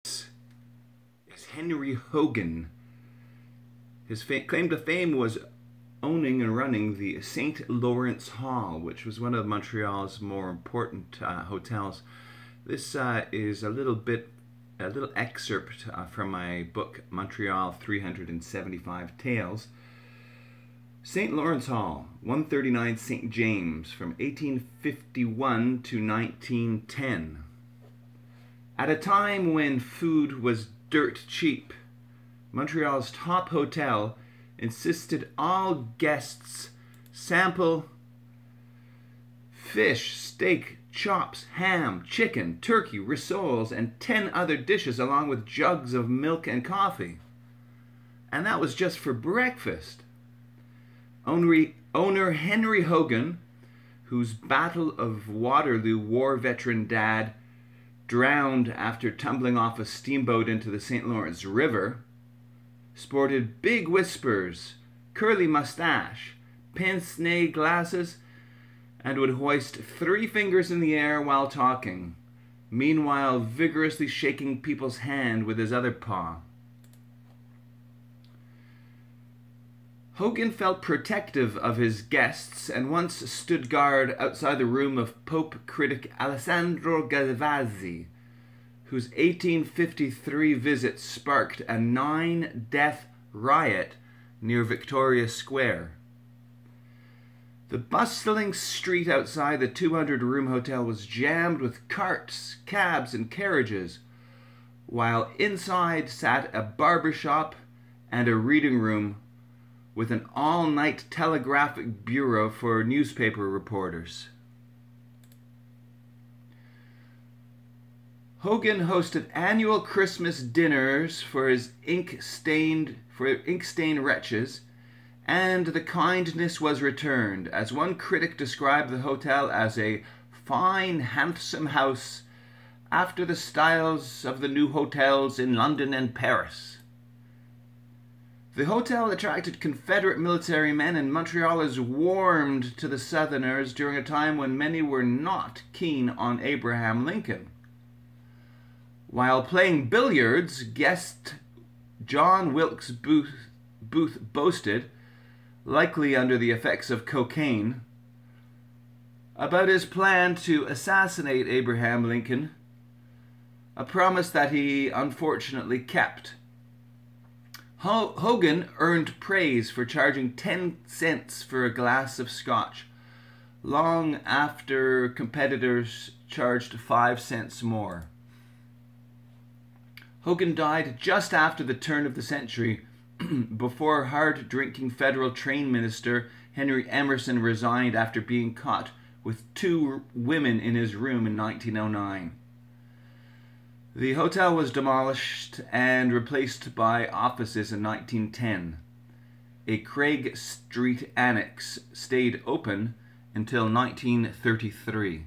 is Henry Hogan. His claim to fame was owning and running the St. Lawrence Hall, which was one of Montreal's more important hotels. This is a little excerpt from my book, Montreal 375 Tales. St. Lawrence Hall, 139 St. James, from 1851 to 1910. At a time when food was dirt cheap, Montreal's top hotel insisted all guests sample fish, steak, chops, ham, chicken, turkey, rissoles, and 10 other dishes, along with jugs of milk and coffee. And that was just for breakfast. Owner Henry Hogan, whose Battle of Waterloo war veteran dad drowned after tumbling off a steamboat into the St. Lawrence River, sported big whiskers, curly mustache, pince-nez glasses, and would hoist 3 fingers in the air while talking, meanwhile vigorously shaking people's hand with his other paw. Hogan felt protective of his guests and once stood guard outside the room of Pope critic Alessandro Gavazzi, whose 1853 visit sparked a 9-death riot near Victoria Square. The bustling street outside the 200-room hotel was jammed with carts, cabs, and carriages, while inside sat a barber shop and a reading room with an all-night telegraphic bureau for newspaper reporters. Hogan hosted annual Christmas dinners for his ink-stained wretches, and the kindness was returned, as one critic described the hotel as a fine, handsome house after the styles of the new hotels in London and Paris. The hotel attracted Confederate military men, and Montrealers warmed to the Southerners during a time when many were not keen on Abraham Lincoln. While playing billiards, guest John Wilkes Booth boasted, likely under the effects of cocaine, about his plan to assassinate Abraham Lincoln, a promise that he unfortunately kept. Hogan earned praise for charging 10 cents for a glass of scotch, long after competitors charged 5 cents more. Hogan died just after the turn of the century, before hard-drinking federal train minister Henry Emerson resigned after being caught with 2 women in his room in 1909. The hotel was demolished and replaced by offices in 1910. A Craig Street annex stayed open until 1933.